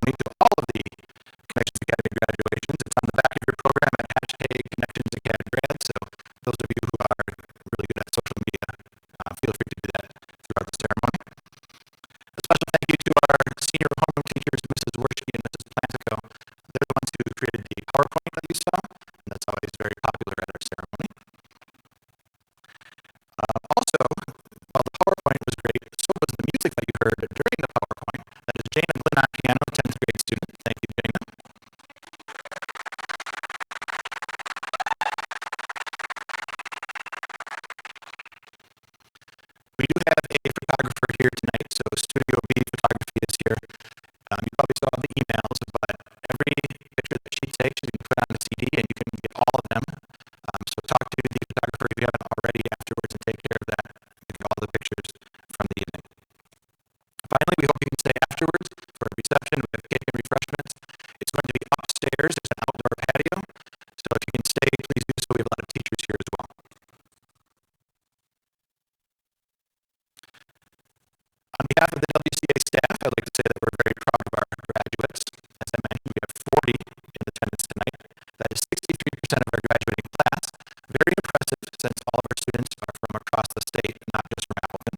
ceremony to all of the Connections Academy graduations. It's on the back of your program at #Connections Academy grad. So those of you who are really good at social media, feel free to do that throughout the ceremony. A special thank you to our senior homeroom teachers, Mrs. Worshke and Mrs. Plantico. They're the ones who created the PowerPoint that you saw, and that's always very popular at our ceremony. Also, while the PowerPoint was great, so was the music that you heard during the PowerPoint. That is Jane and Glynn on piano, 10th grade student. Thank you, Jane. We do have a photographer here tonight, so Studio B Photography is here. You probably saw the emails, but every picture that she takes, you can put on a CD and you can get all of them. So talk to the photographer if you haven't already afterwards and take care of that. You get all the pictures from the evening. Finally, we hope you can stay afterwards for a reception with cake and refreshments. It's going to be upstairs. There's an outdoor patio. So if you can stay, please do so. We have a lot of teachers here as well. On behalf of the WCA staff, I'd like to say that we're very proud of our graduates. As I mentioned, we have 40 in attendance tonight. That is 63% of our graduating class. Very impressive since all of our students are from across the state, not just from Appleton.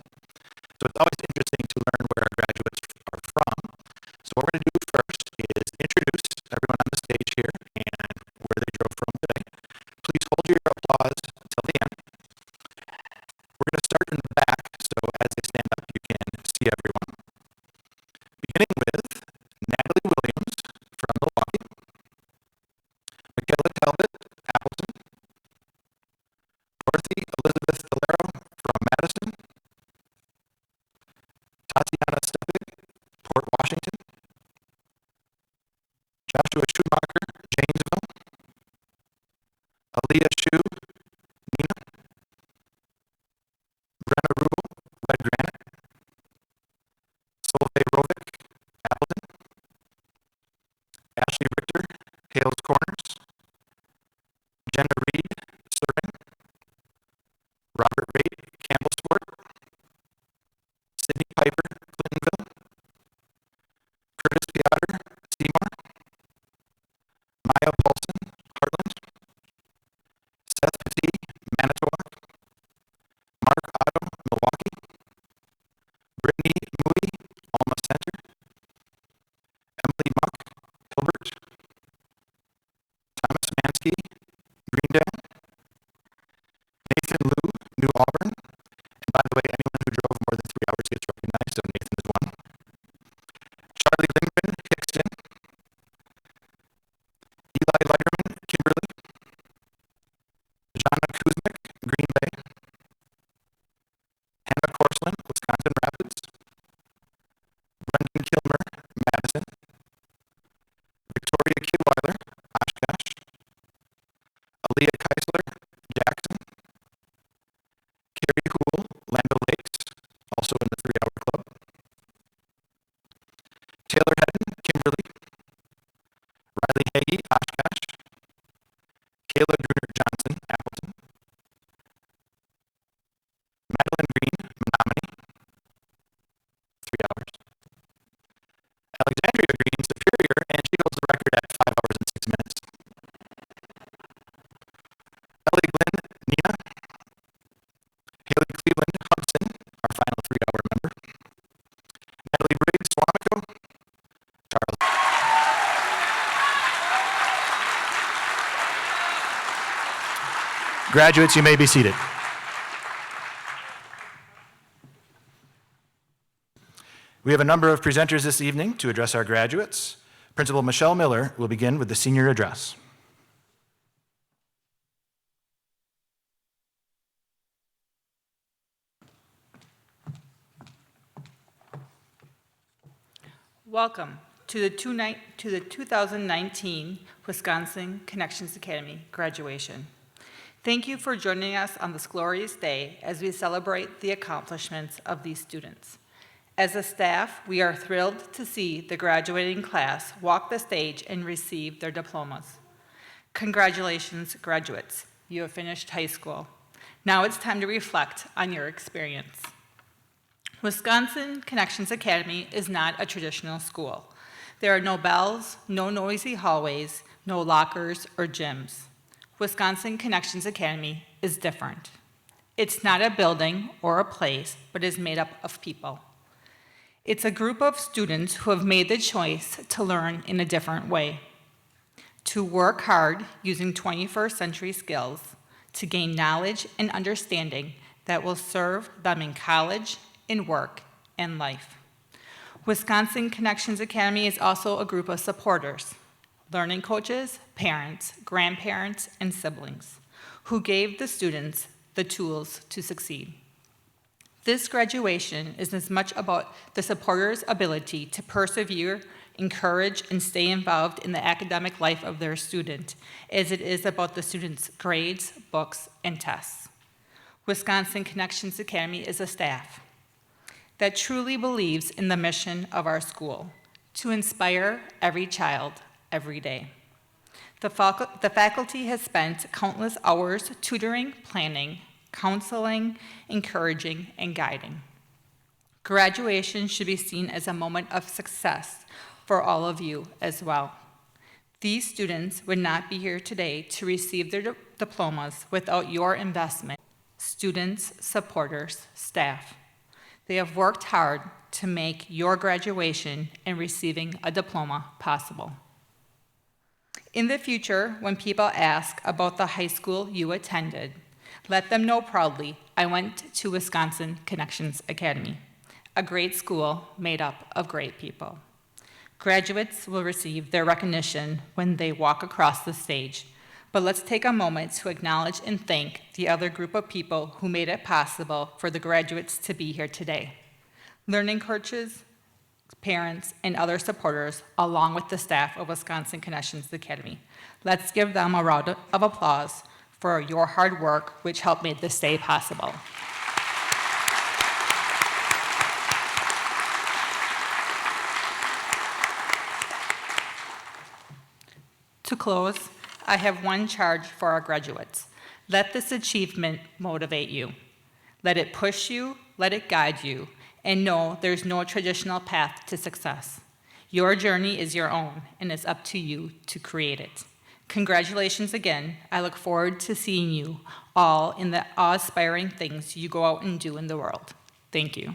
So it's always interesting to learn where our graduates are from. So what we're going to do first is introduce everyone on the stage here and where they drove from today. Please hold your applause until the end. We're going to start in the back, so as they stand up, you can see everyone. Beginning with Natalie Williams from Milwaukee, Michaela Talbot, Appleton, Dorothy Elizabeth Valero from Madison, Tatiana Stepig, Port Washington, Joshua Schumacher, Janesville, Aaliyah Shu, Nina, Brenna Rubel, Red Granite, Solveig Rovik, Appleton, Ashley Richter, Hales Corners, Jenna Reed, Sterling, Robert Raitt, Campbellsport, Sydney Piper, Clintonville, Curtis Piotr, Seymour, Maya Paulson, Heartland, Seth Petit, Manitowoc, Mark Otto, Milwaukee, Brittany Moody, Alma Center, Emily Muck, Hilbert, Thomas Mansky, Greendale, Nathan Liu, New Auburn, and by the way, anyone who drove more than 3 hours gets recognized, so Nathan is one. Charlie Lindgren, Hickston, Eli Leiterman, Kimberly, Jana Kuzmic, Green Bay, Hannah Korslin, Wisconsin Rapids, Brendan Kilmer, Madison, Victoria Kieweiler, Oshkosh, Aaliyah Keisler, Jackson, Carrie Hool, Land O'Lakes, also in the 3-hour club, Taylor Hedden, Kimberly, Riley Hagee, Oshkosh, Kayla Gruner Johnson, Appleton, Madeline Green, Menominee, 3 hours, Alexandria Green, Superior, and she holds the record at 5 hours and 6 minutes. Ellie Glynn, Nina, Haley Cleveland, Hudson, our final 3-hour member, Natalie Briggs, Swamico, Charles. Graduates, you may be seated. We have a number of presenters this evening to address our graduates. Principal Michelle Miller will begin with the senior address. Welcome to the 2019 Wisconsin Connections Academy graduation. Thank you for joining us on this glorious day as we celebrate the accomplishments of these students. As a staff, we are thrilled to see the graduating class walk the stage and receive their diplomas. Congratulations, graduates. You have finished high school. Now it's time to reflect on your experience. Wisconsin Connections Academy is not a traditional school. There are no bells, no noisy hallways, no lockers or gyms. Wisconsin Connections Academy is different. It's not a building or a place, but is made up of people. It's a group of students who have made the choice to learn in a different way, to work hard using 21st century skills, to gain knowledge and understanding that will serve them in college, in work, and life. Wisconsin Connections Academy is also a group of supporters, learning coaches, parents, grandparents, and siblings, who gave the students the tools to succeed. This graduation is as much about the supporters' ability to persevere, encourage, and stay involved in the academic life of their student as it is about the student's grades, books, and tests. Wisconsin Connections Academy is a staff that truly believes in the mission of our school, to inspire every child every day. The faculty has spent countless hours tutoring, planning, counseling, encouraging, and guiding. Graduation should be seen as a moment of success for all of you as well. These students would not be here today to receive their diplomas without your investment, students, supporters, staff. They have worked hard to make your graduation and receiving a diploma possible. In the future, when people ask about the high school you attended, let them know proudly, I went to Wisconsin Connections Academy, a great school made up of great people. Graduates will receive their recognition when they walk across the stage, but let's take a moment to acknowledge and thank the other group of people who made it possible for the graduates to be here today. Learning coaches, parents, and other supporters, along with the staff of Wisconsin Connections Academy. Let's give them a round of applause for your hard work, which helped make this day possible. To close, I have one charge for our graduates. Let this achievement motivate you. Let it push you, let it guide you, and know there's no traditional path to success. Your journey is your own, and it's up to you to create it. Congratulations again. I look forward to seeing you all in the awe-inspiring things you go out and do in the world. Thank you.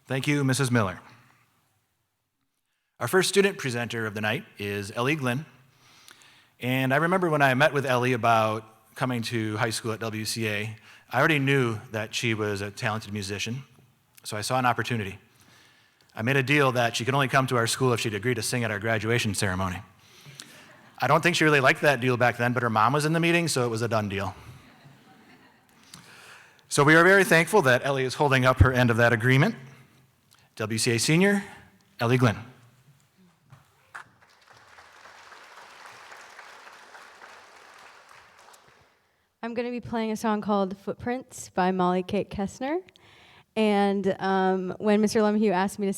Thank you, Mrs. Miller. Our first student presenter of the night is Ellie Glynn. And I remember when I met with Ellie about coming to high school at WCA, I already knew that she was a talented musician, so I saw an opportunity. I made a deal that she could only come to our school if she'd agree to sing at our graduation ceremony. I don't think she really liked that deal back then, but her mom was in the meeting, so it was a done deal. So we are very thankful that Ellie is holding up her end of that agreement. WCA senior, Ellie Glynn. I'm going to be playing a song called Footprints by Molly Kate Kessner. And when Mr. Lemhue asked me to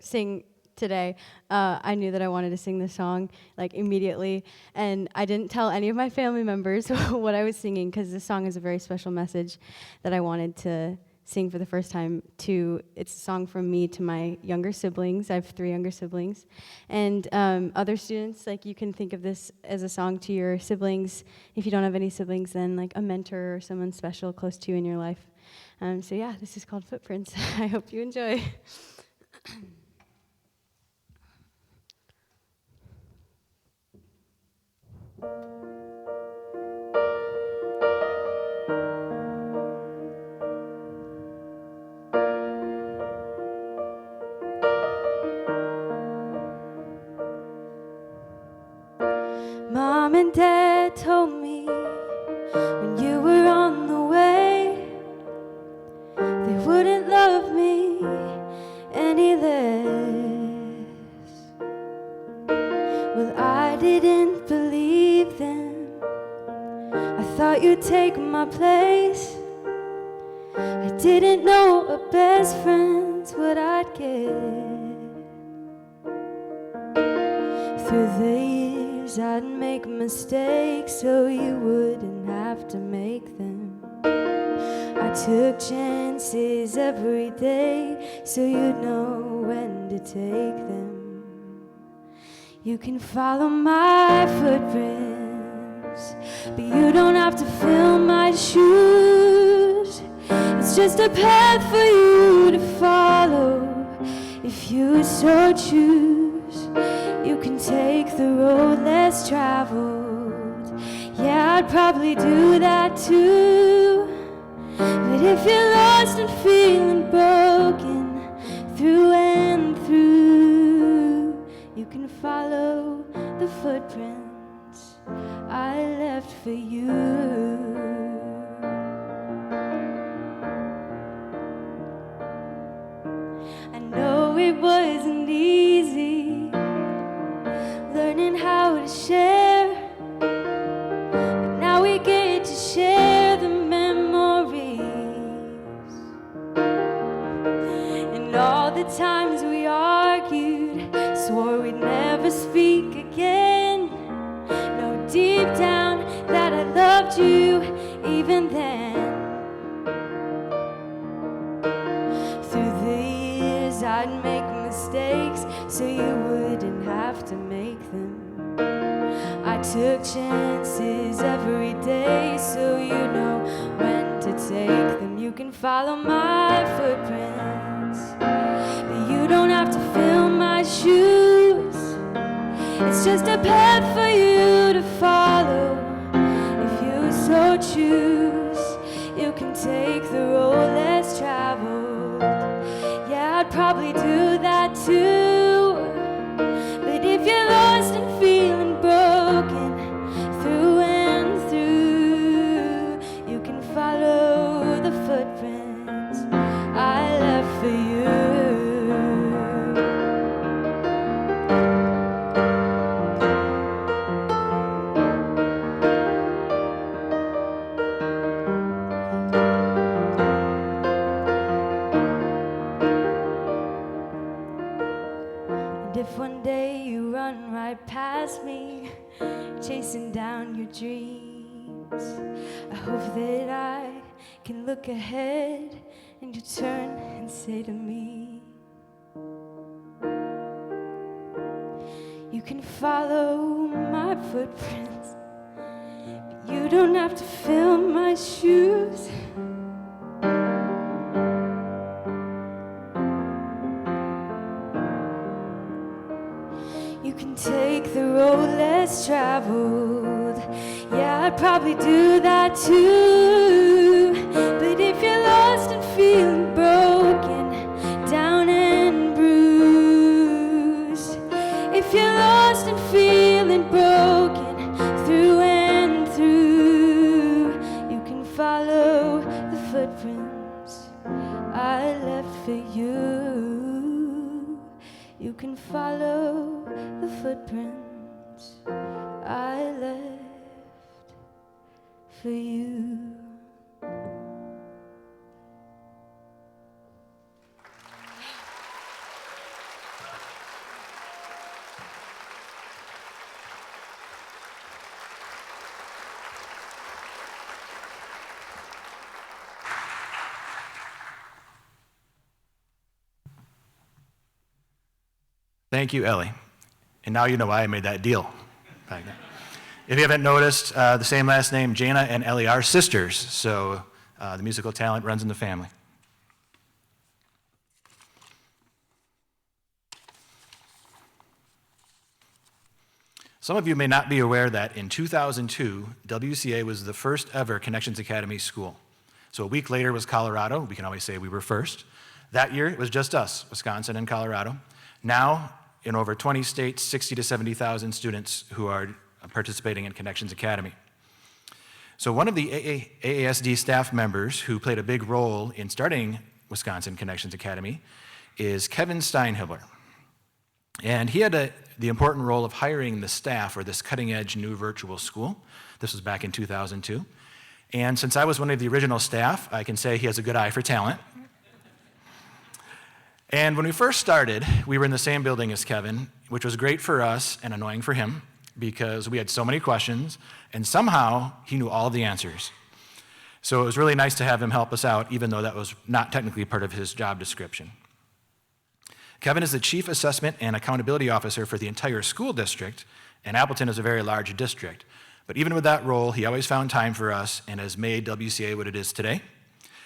sing today, I knew that I wanted to sing this song like immediately. And I didn't tell any of my family members what I was singing because this song is a very special message that I wanted to sing for the first time to. It's a song from me to my younger siblings. I have 3 younger siblings. And other students, like you can think of this as a song to your siblings. If you don't have any siblings, then like a mentor or someone special close to you in your life. So yeah, this is called Footprints. I hope you enjoy. Mom and Dad told me when you were on the way they wouldn't love me any less. Well, I didn't believe them. I thought you'd take my place. I didn't know a best friend's what I'd get through the years. years I'd make mistakes so you wouldn't have to make them. I took chances every day so you'd know when to take them. You can follow my footprints, but you don't have to fill my shoes. It's just a path for you to follow if you so choose. You can take the road less traveled. Yeah, I'd probably do that too. But if you're lost and feeling broken through and through, you can follow the footprints I left for you. I know it wasn't easy learning how to share, but now we get to share the memories and all the times we argued, swore we'd never speak again. Know deep down that I loved you even then. Through the years I'd make mistakes so you wouldn't have to make them. I took chances every day so you know when to take them. You can follow my footprints, but you don't have to fill my shoes. It's just a path for you to follow if you so choose. You can take the road less traveled. Yeah, I'd probably do that too. But if you're lost and feeling broken through and through, you can follow the footprints I left for you. If one day you run right past me, chasing down your dreams, I hope that I can look ahead and you turn and say to me, you can follow my footprints, but you don't have to fill my shoes. You can take the road less traveled. Yeah, I'd probably do that too. But if you're lost and feeling broken, down and bruised, if you're lost and feeling broken through and through, you can follow the footprints I left for you. You can follow the footprints I left for you. Thank you, Ellie. And now you know why I made that deal back then. If you haven't noticed, the same last name, Jana and Ellie, are sisters, so the musical talent runs in the family. Some of you may not be aware that in 2002, WCA was the first ever Connections Academy school. So a week later was Colorado. We can always say we were first. That year, it was just us, Wisconsin and Colorado. Now, in over 20 states, 60 to 70,000 students who are participating in Connections Academy. So one of the AASD staff members who played a big role in starting Wisconsin Connections Academy is Kevin Steinhilber. And he had the important role of hiring the staff for this cutting-edge new virtual school. This was back in 2002. And since I was one of the original staff, I can say he has a good eye for talent. And when we first started, we were in the same building as Kevin, which was great for us and annoying for him. because we had so many questions, and somehow he knew all of the answers. So it was really nice to have him help us out, even though that was not technically part of his job description. Kevin is the Chief Assessment and Accountability Officer for the entire school district, and Appleton is a very large district. But even with that role, he always found time for us and has made WCA what it is today.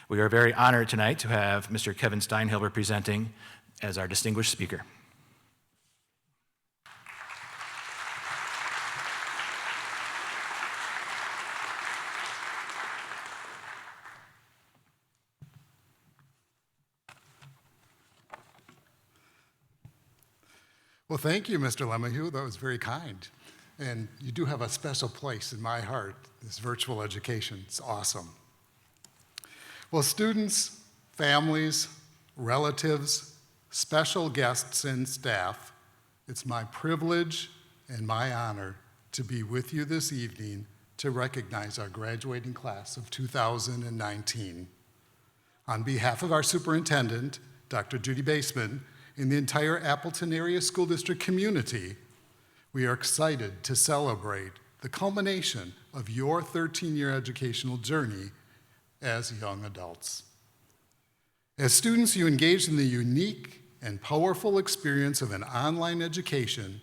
We are very honored tonight to have Mr. Kevin Steinhilber presenting as our distinguished speaker. Well, thank you, Mr. Lemahieu. That was very kind. And you do have a special place in my heart, this virtual education. It's awesome. Well, students, families, relatives, special guests, and staff, it's my privilege and my honor to be with you this evening to recognize our graduating class of 2019. On behalf of our superintendent, Dr. Judy Baseman, and the entire Appleton Area School District community, we are excited to celebrate the culmination of your 13-year educational journey as young adults. As students, you engaged in the unique and powerful experience of an online education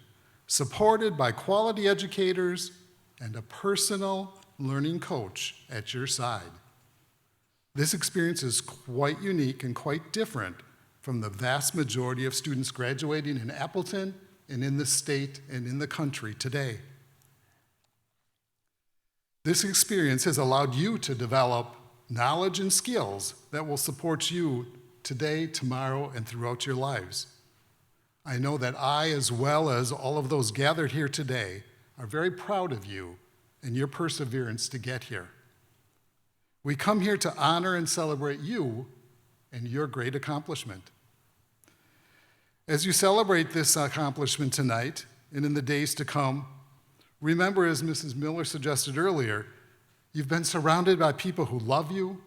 supported by quality educators and a personal learning coach at your side. This experience is quite unique and quite different from the vast majority of students graduating in Appleton and in the state and in the country today. This experience has allowed you to develop knowledge and skills that will support you today, tomorrow, and throughout your lives. I know that I, as well as all of those gathered here today, are very proud of you and your perseverance to get here. We come here to honor and celebrate you and your great accomplishment. As you celebrate this accomplishment tonight and in the days to come, remember, as Mrs. Mueller suggested earlier, you've been surrounded by people who love you,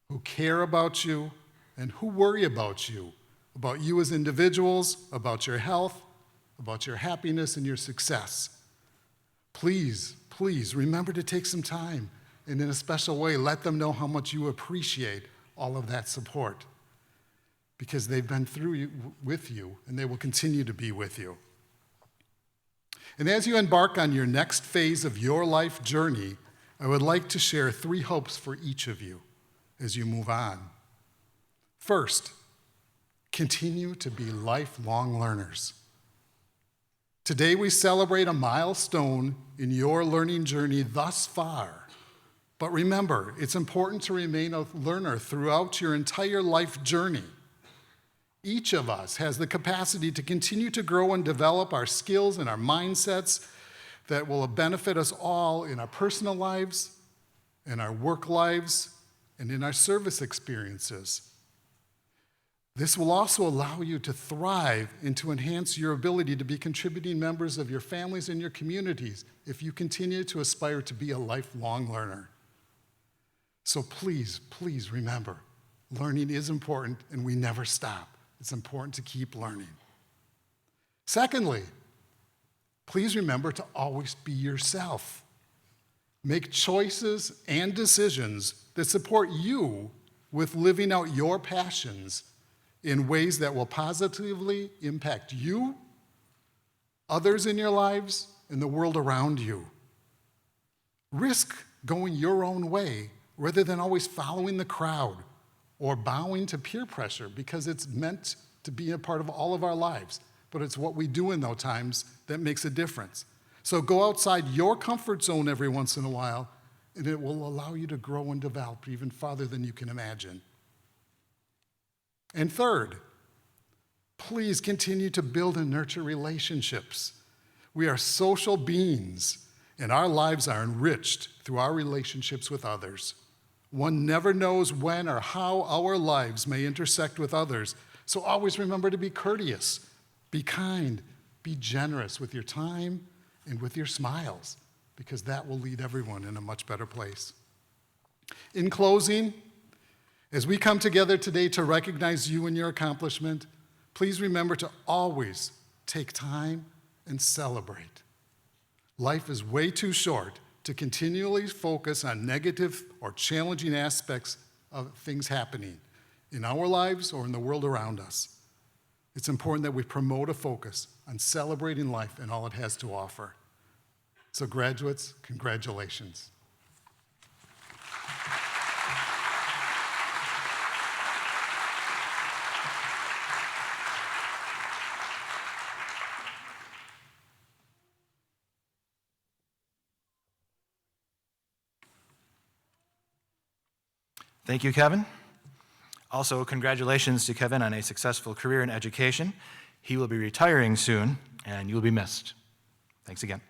who care about you, and who worry about you as individuals, about your health, about your happiness and your success. Please, please remember to take some time and in a special way let them know how much you appreciate all of that support, because they've been through with you and they will continue to be with you. And as you embark on your next phase of your life journey, I would like to share 3 hopes for each of you as you move on. First, continue to be lifelong learners. Today we celebrate a milestone in your learning journey thus far. But remember, it's important to remain a learner throughout your entire life journey. Each of us has the capacity to continue to grow and develop our skills and our mindsets that will benefit us all in our personal lives, in our work lives, and in our service experiences. This will also allow you to thrive and to enhance your ability to be contributing members of your families and your communities if you continue to aspire to be a lifelong learner. So please, please remember, learning is important and we never stop. It's important to keep learning. Secondly, please remember to always be yourself. Make choices and decisions that support you with living out your passions in ways that will positively impact you, others in your lives, and the world around you. Risk going your own way rather than always following the crowd or bowing to peer pressure, because it's meant to be a part of all of our lives. But it's what we do in those times that makes a difference. So go outside your comfort zone every once in a while, and it will allow you to grow and develop even farther than you can imagine. And third, please continue to build and nurture relationships. We are social beings, and our lives are enriched through our relationships with others. One never knows when or how our lives may intersect with others, so always remember to be courteous, be kind, be generous with your time and with your smiles, because that will lead everyone in a much better place. In closing, as we come together today to recognize you and your accomplishment, please remember to always take time and celebrate. Life is way too short to continually focus on negative or challenging aspects of things happening in our lives or in the world around us. It's important that we promote a focus on celebrating life and all it has to offer. So graduates, congratulations. Thank you, Kevin. Also, congratulations to Kevin on a successful career in education. He will be retiring soon, and you will be missed. Thanks again.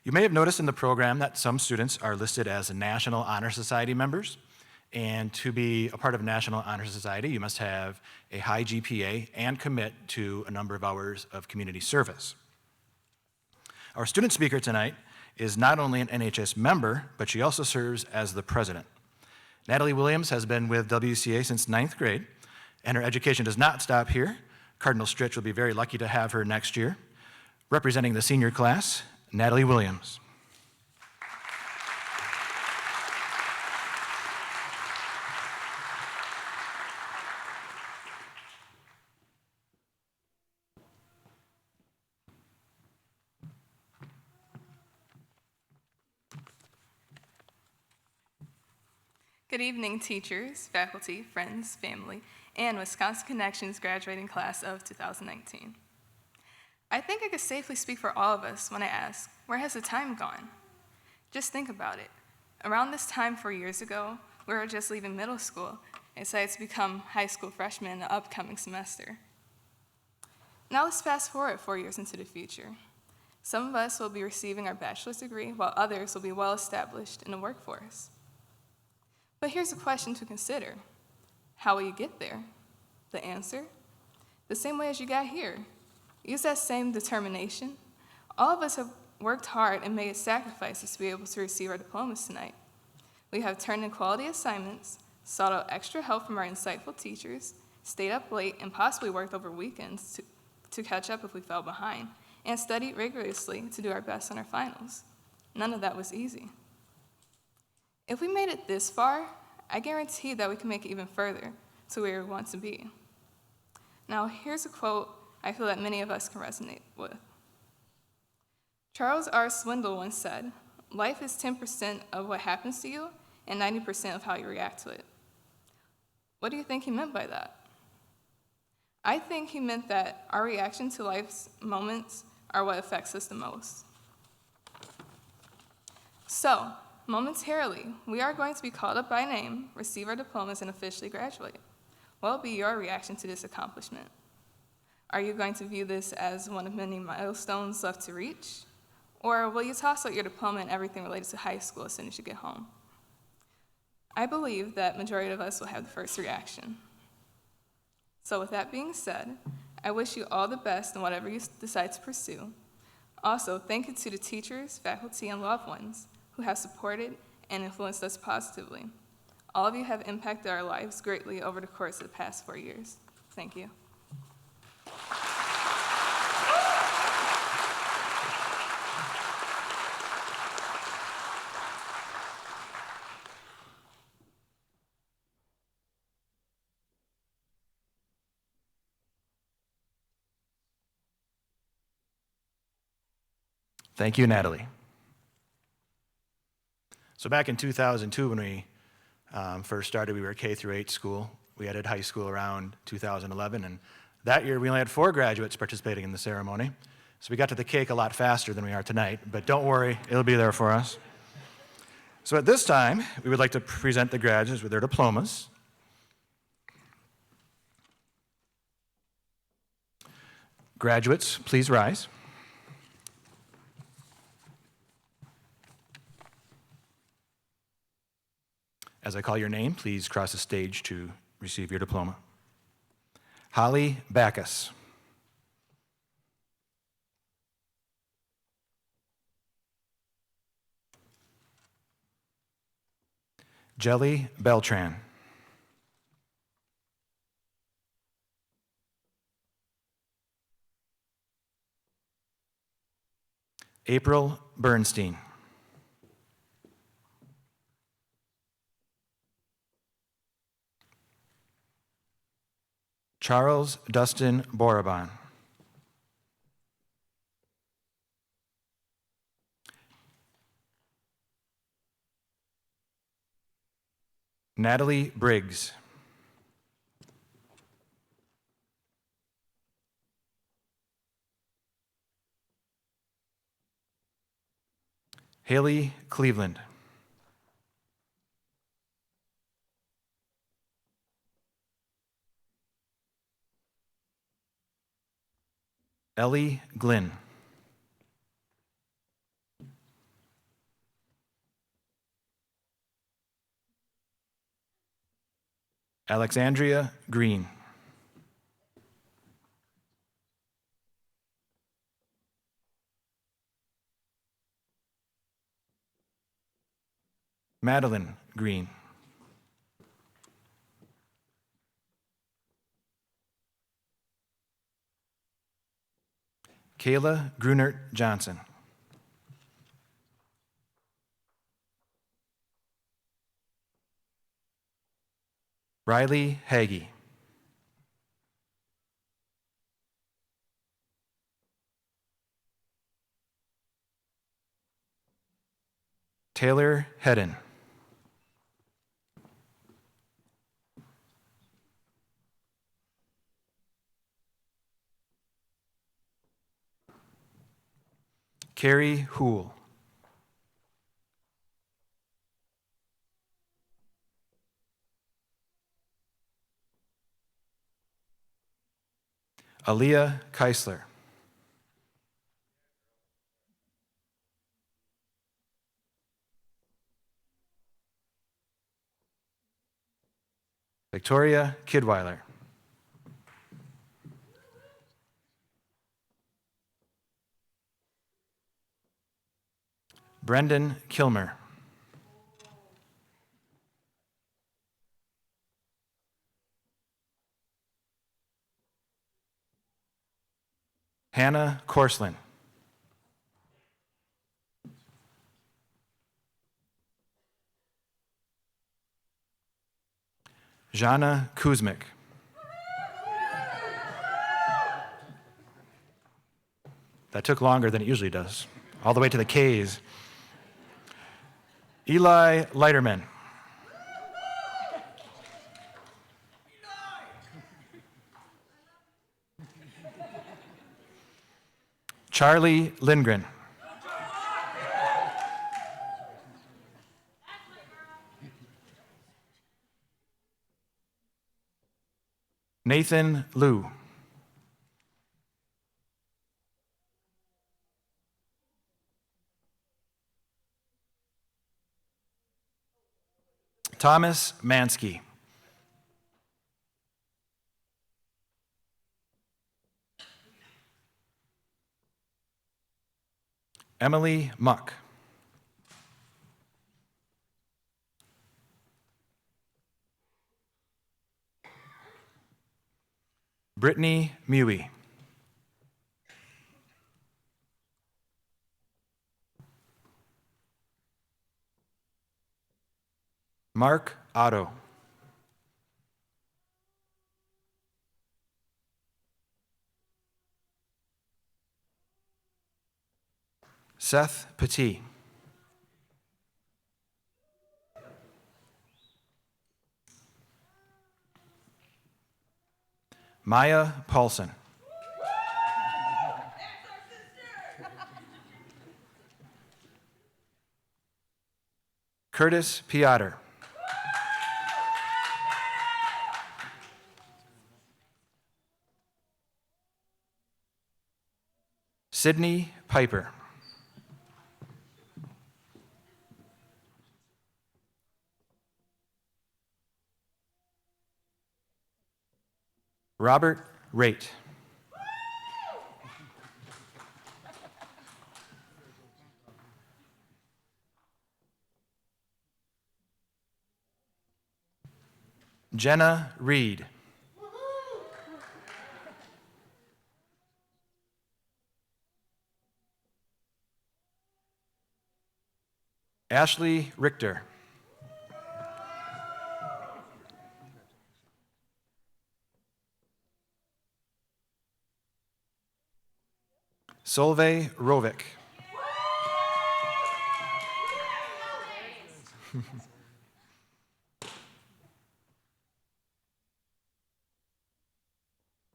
You may have noticed in the program that some students are listed as National Honor Society members, and to be a part of National Honor Society, you must have a high GPA and commit to a number of hours of community service. Our student speaker tonight is not only an NHS member, but she also serves as the president. Natalie Williams has been with WCA since 9th grade, and her education does not stop here. Cardinal Stritch will be very lucky to have her next year. Representing the senior class, Natalie Williams. Good evening, teachers, faculty, friends, family, and Wisconsin Connections graduating class of 2019. I think I could safely speak for all of us when I ask, where has the time gone? Just think about it. Around this time 4 years ago, we were just leaving middle school and decided to become high school freshmen in the upcoming semester. Now let's fast forward 4 years into the future. Some of us will be receiving our bachelor's degree, while others will be well established in the workforce. But here's a question to consider. How will you get there? The answer? The same way as you got here. Use that same determination. All of us have worked hard and made sacrifices to be able to receive our diplomas tonight. We have turned in quality assignments, sought out extra help from our insightful teachers, stayed up late, and possibly worked over weekends to catch up if we fell behind, and studied rigorously to do our best on our finals. None of that was easy. If we made it this far, I guarantee that we can make it even further to where we want to be. Now, here's a quote I feel that many of us can resonate with. Charles R. Swindoll once said, "Life is 10% of what happens to you and 90% of how you react to it." What do you think he meant by that? I think he meant that our reaction to life's moments are what affects us the most. So, momentarily, we are going to be called up by name, receive our diplomas, and officially graduate. What will be your reaction to this accomplishment? Are you going to view this as one of many milestones left to reach? Or will you toss out your diploma and everything related to high school as soon as you get home? I believe that majority of us will have the first reaction. So with that being said, I wish you all the best in whatever you decide to pursue. Also, thank you to the teachers, faculty, and loved ones who have supported and influenced us positively. All of you have impacted our lives greatly over the course of the past 4 years. Thank you. Thank you, Natalie. So back in 2002, when we first started, we were a K through 8 school. We added high school around 2011, and that year we only had 4 graduates participating in the ceremony. So we got to the cake a lot faster than we are tonight, but don't worry, it'll be there for us. So at this time, we would like to present the graduates with their diplomas. Graduates, please rise. As I call your name, please cross the stage to receive your diploma. Holly Backus. Jelly Beltran. April Bernstein. Charles Dustin Borabon. Natalie Briggs. Haley Cleveland. Ellie Glynn. Alexandria Green. Madeline Green. Kayla Grunert Johnson. Riley Hagee. Taylor Hedden. Carrie Houle. Aaliyah Keisler. Victoria Kidweiler. Brendan Kilmer. Hannah Korslin. Jana Kuzmik. That took longer than it usually does, all the way to the K's. Eli Leiterman. Charlie Lindgren. Nathan Liu. Thomas Mansky. Emily Muck. Brittany Mewey. Mark Otto. Seth Petit. Maya Paulson. Curtis Piotr. Sydney Piper. Robert Raitt. Jenna Reed. Ashley Richter. Solveig Rovik.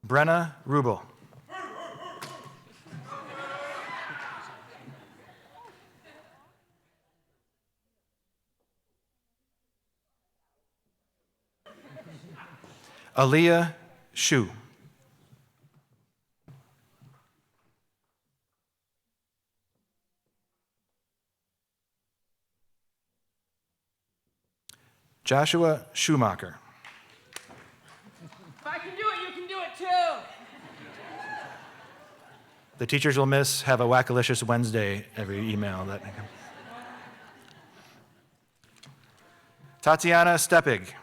Brenna Rubel. Aaliyah Shu. Joshua Schumacher. If I can do it, you can do it too. The teachers will miss have a Wackalicious Wednesday every email that. Tatiana Steppig.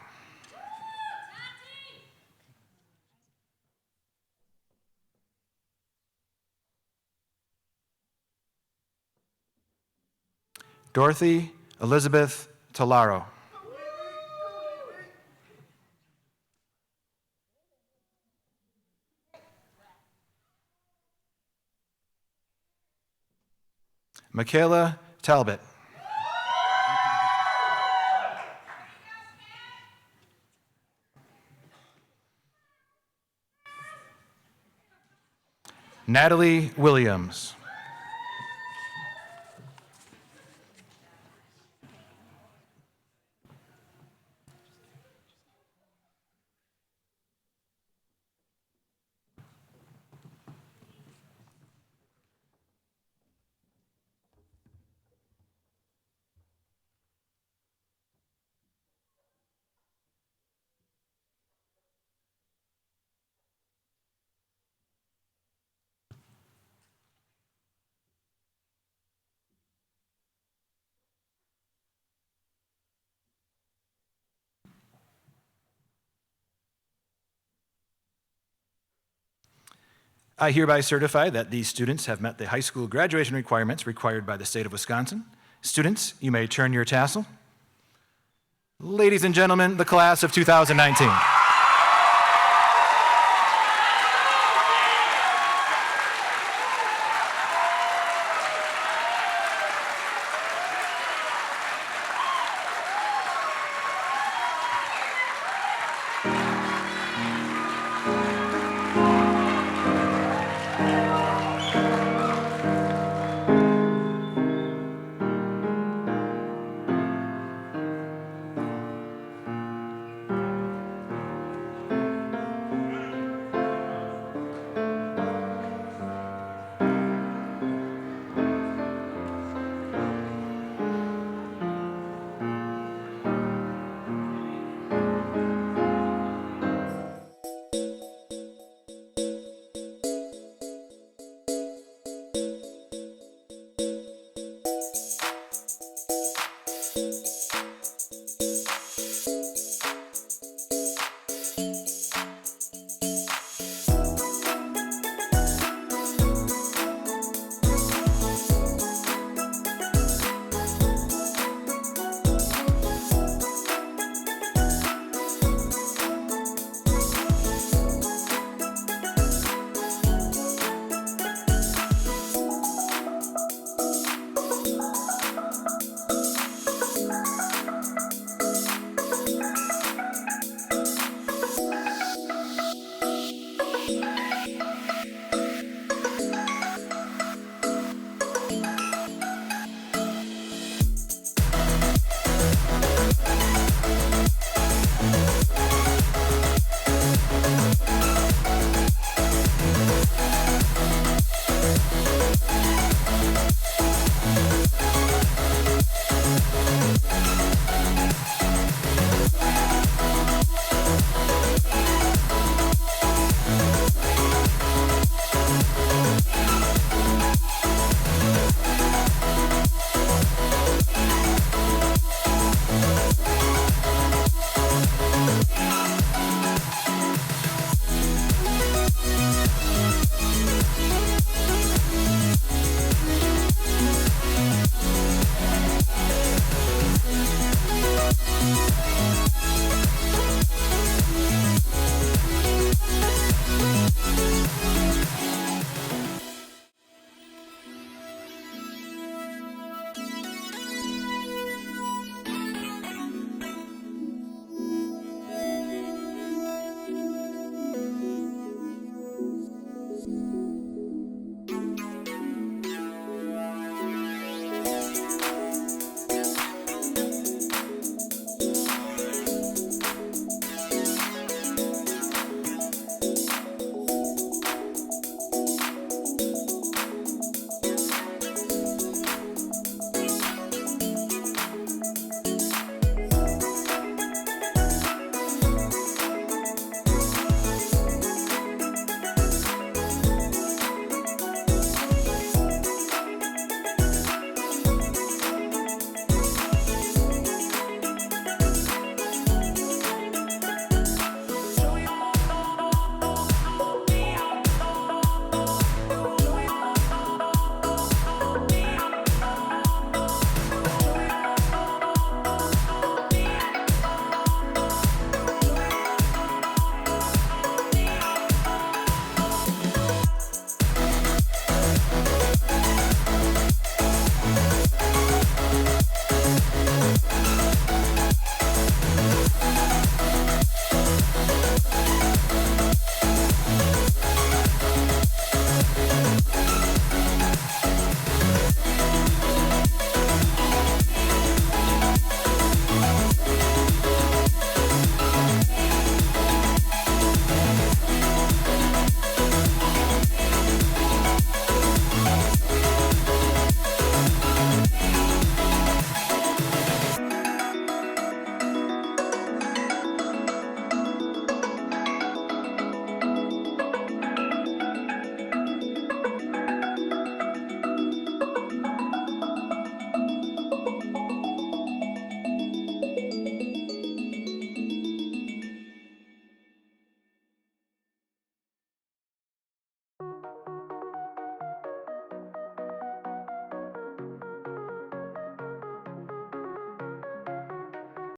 Dorothy Elizabeth Tolaro. Michaela Talbot. Natalie Williams. I hereby certify that these students have met the high school graduation requirements required by the state of Wisconsin. Students, you may turn your tassel. Ladies and gentlemen, the class of 2019.